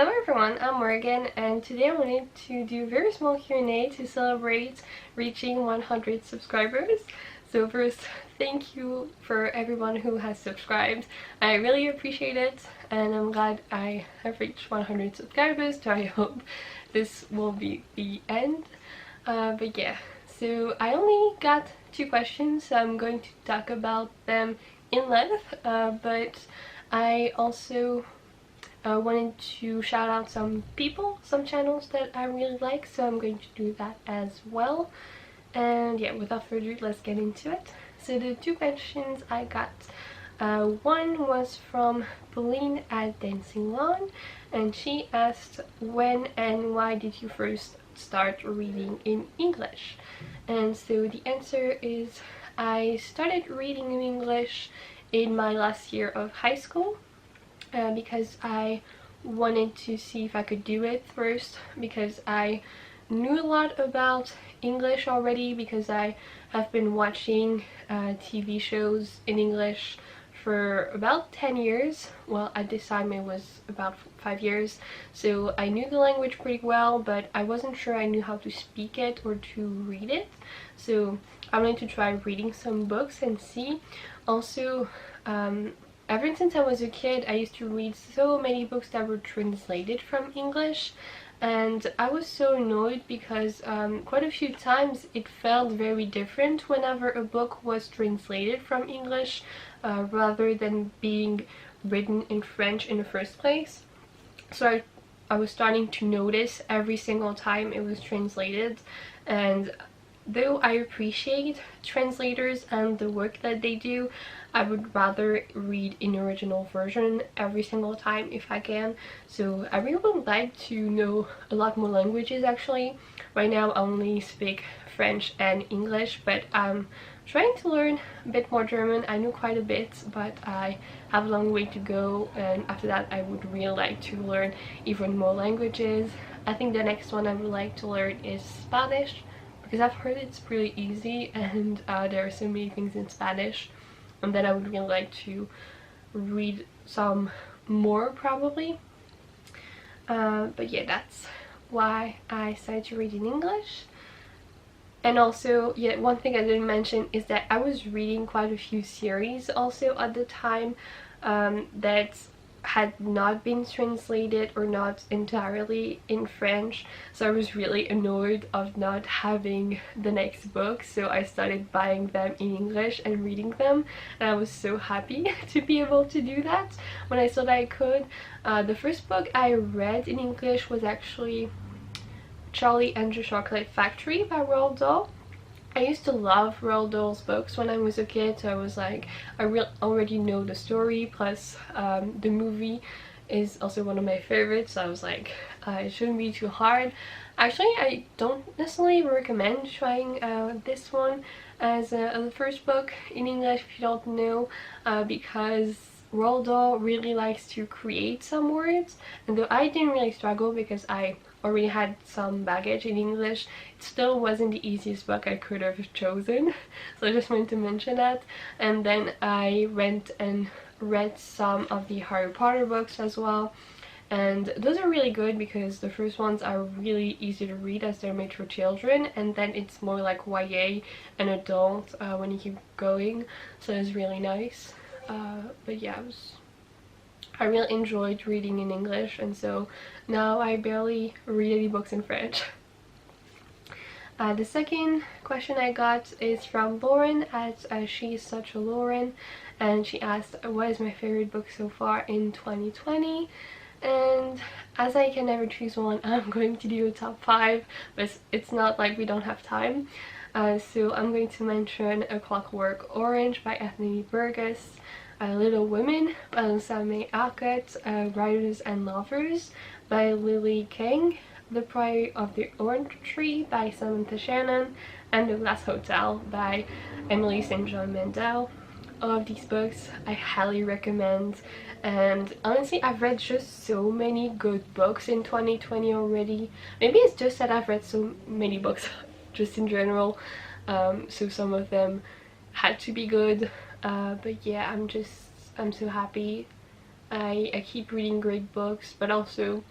Hello everyone, I'm Morgan, and today I wanted to do a very small Q&A to celebrate reaching 100 subscribers. So first, thank you for everyone who has subscribed. I really appreciate it, and I'm glad I have reached 100 subscribers, so I hope this will be the end. But yeah, so I only got 2 questions, so I'm going to talk about them in length, but I also wanted to shout out some people, some channels that I really like, so I'm going to do that as well. And yeah, without further ado, let's get into it. So the 2 questions I got, one was from Pauline at Dancing Lawn, and she asked, when and why did you first start reading in English? And so the answer is, I started reading in English in my last year of high school. Because I wanted to see if I could do it first, because I knew a lot about English already, because I have been watching TV shows in English for about 10 years. Well, at this time it was about 5 years, so I knew the language pretty well, but I wasn't sure I knew how to speak it or to read it. So I wanted to try reading some books and see. Also, ever since I was a kid, I used to read so many books that were translated from English, and I was so annoyed because quite a few times it felt very different whenever a book was translated from English rather than being written in French in the first place. So I was starting to notice every single time it was translated, and though I appreciate translators and the work that they do, I would rather read in original version every single time if I can. So I really would like to know a lot more languages actually. Right now I only speak French and English, but I'm trying to learn a bit more German. I know quite a bit, but I have a long way to go, and after that I would really like to learn even more languages. I think the next one I would like to learn is Spanish, because I've heard it's pretty easy, and there are so many things in Spanish, and then I would really like to read some more probably. But yeah, that's why I started to read in English. And also, yeah, one thing I didn't mention is that I was reading quite a few series also at the time that had not been translated or not entirely in French, so I was really annoyed of not having the next book, so I started buying them in English and reading them, and I was so happy to be able to do that when I saw that I could. The first book I read in English was actually Charlie and the Chocolate Factory by Roald Dahl. I used to love Roald Dahl's books when I was a kid, so I was like, I already know the story, plus the movie is also one of my favorites, so I was like, it shouldn't be too hard. Actually, I don't necessarily recommend trying this one as the first book in English if you don't know, because Roald Dahl really likes to create some words, and though I didn't really struggle because I already had some baggage in English, it still wasn't the easiest book I could have chosen. So I just wanted to mention that. And then I went and read some of the Harry Potter books as well, and those are really good because the first ones are really easy to read as they're made for children, and then it's more like YA and adult when you keep going, so it's really nice. But yeah, I really enjoyed reading in English, and so now I barely read any books in French. The second question I got is from Lauren at She's Such a Lauren, and she asked, what is my favorite book so far in 2020? And as I can never choose one, I'm going to do a top 5, but it's not like we don't have time. So I'm going to mention A Clockwork Orange by Anthony Burgess, Little Women by Lusame Alcott, Writers and Lovers by Lily King, The Priory of the Orange Tree by Samantha Shannon, and The Glass Hotel by Emily St. John Mandel. All of these books I highly recommend, and honestly I've read just so many good books in 2020 already. Maybe it's just that I've read so many books just in general, so some of them had to be good, but yeah, I'm so happy. I keep reading great books, but also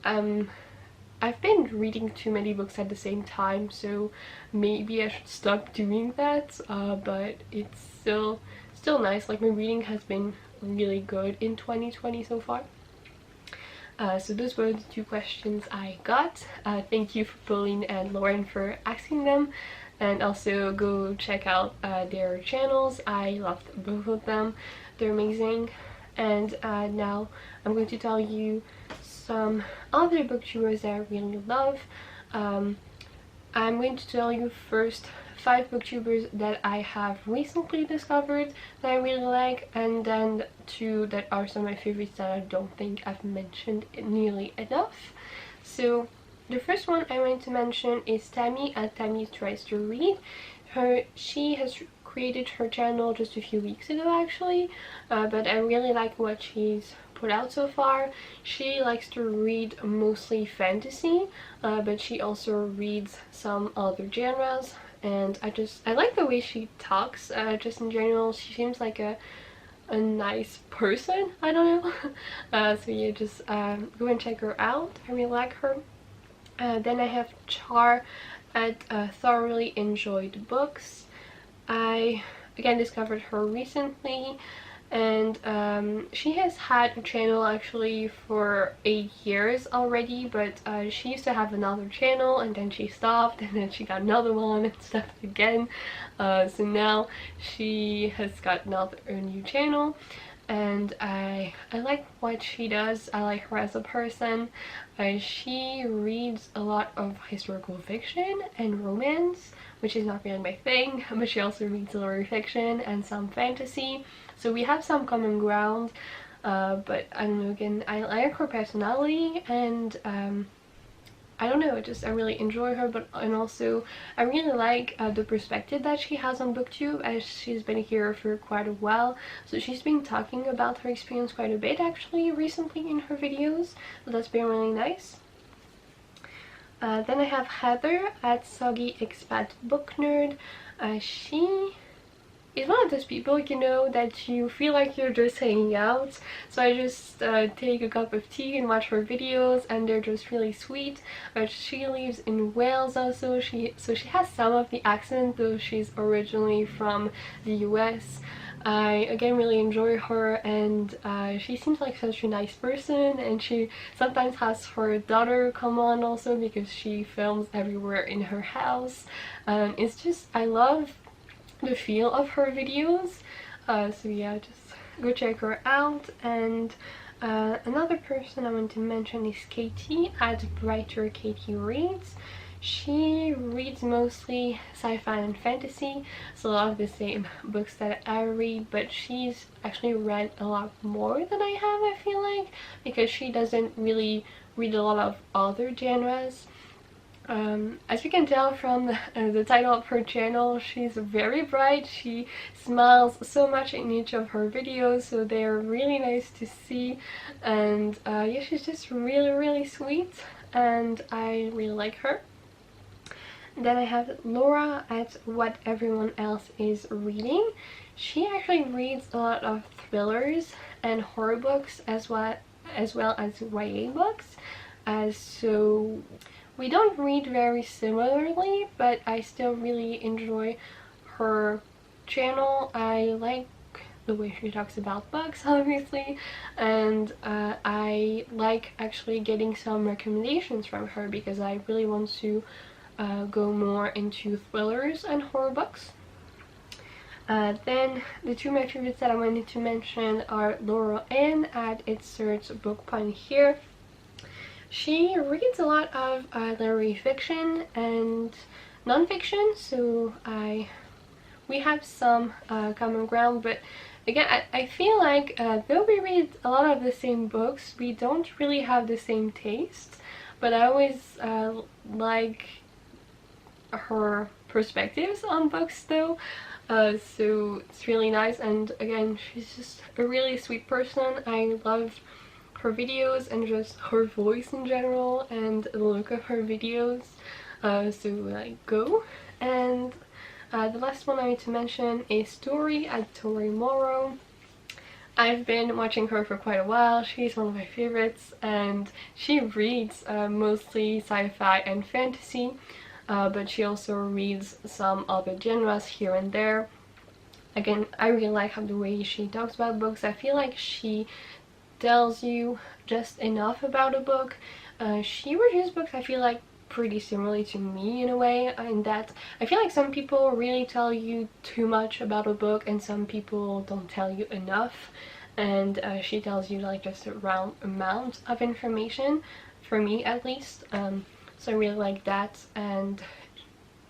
I've been reading too many books at the same time, so maybe I should stop doing that, but it's still nice. Like, my reading has been really good in 2020 so far. So those were the two questions I got. Thank you for Pauline and Lauren for asking them, and also go check out their channels. I loved both of them. They're amazing. And now I'm going to tell you some other booktubers that I really love. I'm going to tell you first 5 booktubers that I have recently discovered that I really like, and then 2 that are some of my favorites that I don't think I've mentioned nearly enough. So the first one I'm going to mention is Tammy at Tammy Tries to Read. She has created her channel just a few weeks ago actually, but I really like what she's put out so far. She likes to read mostly fantasy, but she also reads some other genres, and I like the way she talks. Just in general, she seems like a nice person. I don't know. So yeah, just go and check her out. I really like her. Then I have Char at Thoroughly Enjoyed Books. I again discovered her recently, and she has had a channel actually for 8 years already, but she used to have another channel and then she stopped, and then she got another one and stopped again. So now she has got a new channel, and I like what she does. I like her as a person. She reads a lot of historical fiction and romance, which is not really my thing, but she also reads literary fiction and some fantasy, so we have some common ground. But I don't know, again, I like her personality, and I don't know, I really enjoy her, and also I really like the perspective that she has on BookTube, as she's been here for quite a while. So she's been talking about her experience quite a bit actually recently in her videos, so that's been really nice. Then I have Heather at Soggy Expat Book Nerd. She is one of those people, you know, that you feel like you're just hanging out. So I just take a cup of tea and watch her videos, and they're just really sweet. She lives in Wales also, so she has some of the accent, though she's originally from the US. I again really enjoy her, and she seems like such a nice person, and she sometimes has her daughter come on also because she films everywhere in her house. It's just, I love the feel of her videos. So yeah, just go check her out. And another person I want to mention is Katie at Brighter Katie Reads. She reads mostly sci-fi and fantasy, so a lot of the same books that I read, but she's actually read a lot more than I have, I feel like, because she doesn't really read a lot of other genres. As you can tell from the title of her channel, she's very bright. She smiles so much in each of her videos, so they're really nice to see. And yeah, she's just really sweet, and I really like her. Then I have Laura at What Everyone Else Is Reading. She actually reads a lot of thrillers and horror books, as well as YA books. So we don't read very similarly, but I still really enjoy her channel. I like the way she talks about books, obviously, and I like actually getting some recommendations from her, because I really want to go more into thrillers and horror books. Then the two my favorites that I wanted to mention are Laurel Ann at Inserts Book Pun Here. She reads a lot of literary fiction and non-fiction, so we have some common ground, but again, I feel like though we read a lot of the same books, we don't really have the same taste, but I always like her perspectives on books though, so it's really nice. And again, she's just a really sweet person. I love her videos and just her voice in general and the look of her videos, so like go. And the last one I need to mention is Tori at Tori Morrow. I've been watching her for quite a while. She's one of my favorites, and she reads mostly sci-fi and fantasy, but she also reads some other genres here and there. Again, I really like how the way she talks about books. I feel like she tells you just enough about a book. She reviews books, I feel like, pretty similarly to me in a way, in that I feel like some people really tell you too much about a book and some people don't tell you enough, and she tells you like just a round amount of information, for me at least. So I really like that, and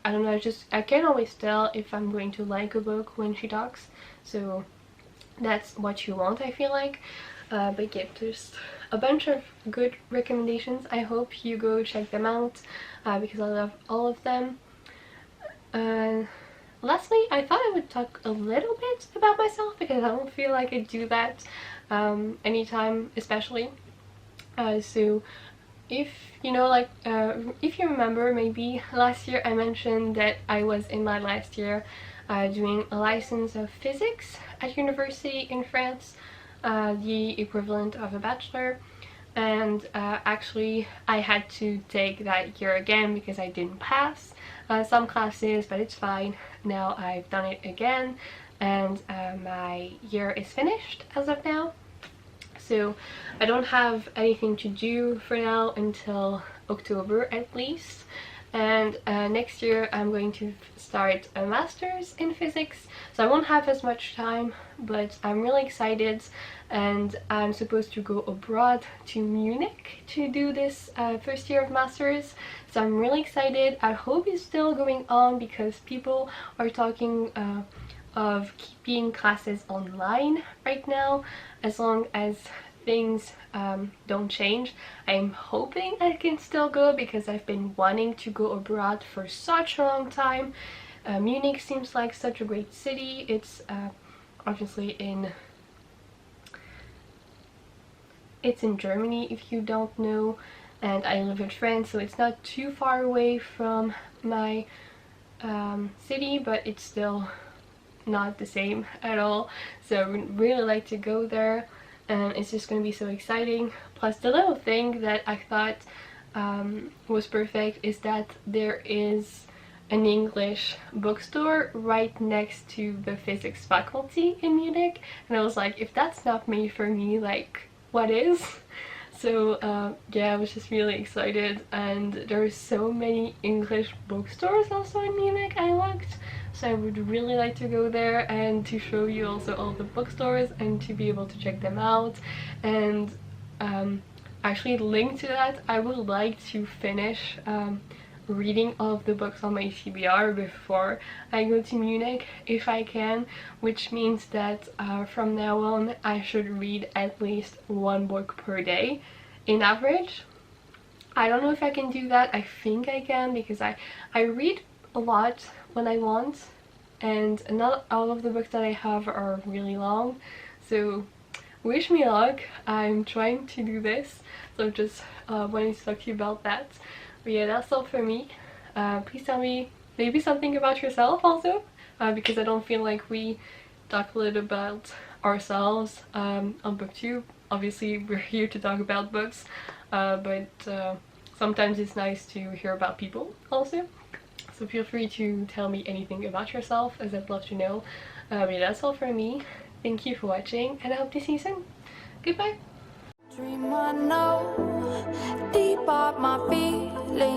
I don't know, I can't always tell if I'm going to like a book when she talks, so that's what you want, I feel like. But yeah, just a bunch of good recommendations. I hope you go check them out because I love all of them. Lastly, I thought I would talk a little bit about myself because I don't feel like I do that anytime, especially. So if you know, like if you remember, maybe last year I mentioned that I was in my last year doing a license of physics at university in France, the equivalent of a bachelor, and actually I had to take that year again because I didn't pass some classes, but it's fine. Now I've done it again, and my year is finished as of now. So I don't have anything to do for now until October at least, and next year I'm going to start a master's in physics, so I won't have as much time, but I'm really excited, and I'm supposed to go abroad to Munich to do this first year of master's, so I'm really excited. I hope it's still going on because people are talking of keeping classes online right now, as long as things don't change. I'm hoping I can still go because I've been wanting to go abroad for such a long time. Munich seems like such a great city. It's obviously it's in Germany, if you don't know, and I live in France, so it's not too far away from my city, but it's still not the same at all. So I would really like to go there, and it's just going to be so exciting. Plus, the little thing that I thought was perfect is that there is an English bookstore right next to the physics faculty in Munich, and I was like, if that's not made for me, like, what is? So yeah, I was just really excited, and there are so many English bookstores also in Munich, I looked. So I would really like to go there and to show you also all the bookstores and to be able to check them out. And actually linked to that, I would like to finish reading all of the books on my TBR before I go to Munich, if I can, which means that from now on I should read at least one book per day in average. I don't know if I can do that. I think I can because I read a lot when I want, and not all of the books that I have are really long, so wish me luck. I'm trying to do this, so just wanted to talk to you about that. But yeah, that's all for me. Please tell me maybe something about yourself also, because I don't feel like we talk a little about ourselves on Booktube. Obviously we're here to talk about books, but sometimes it's nice to hear about people also. So feel free to tell me anything about yourself, as I'd love to know. But yeah, that's all from me. Thank you for watching, and I hope to see you soon. Goodbye! Dream I know, deep up my feelings.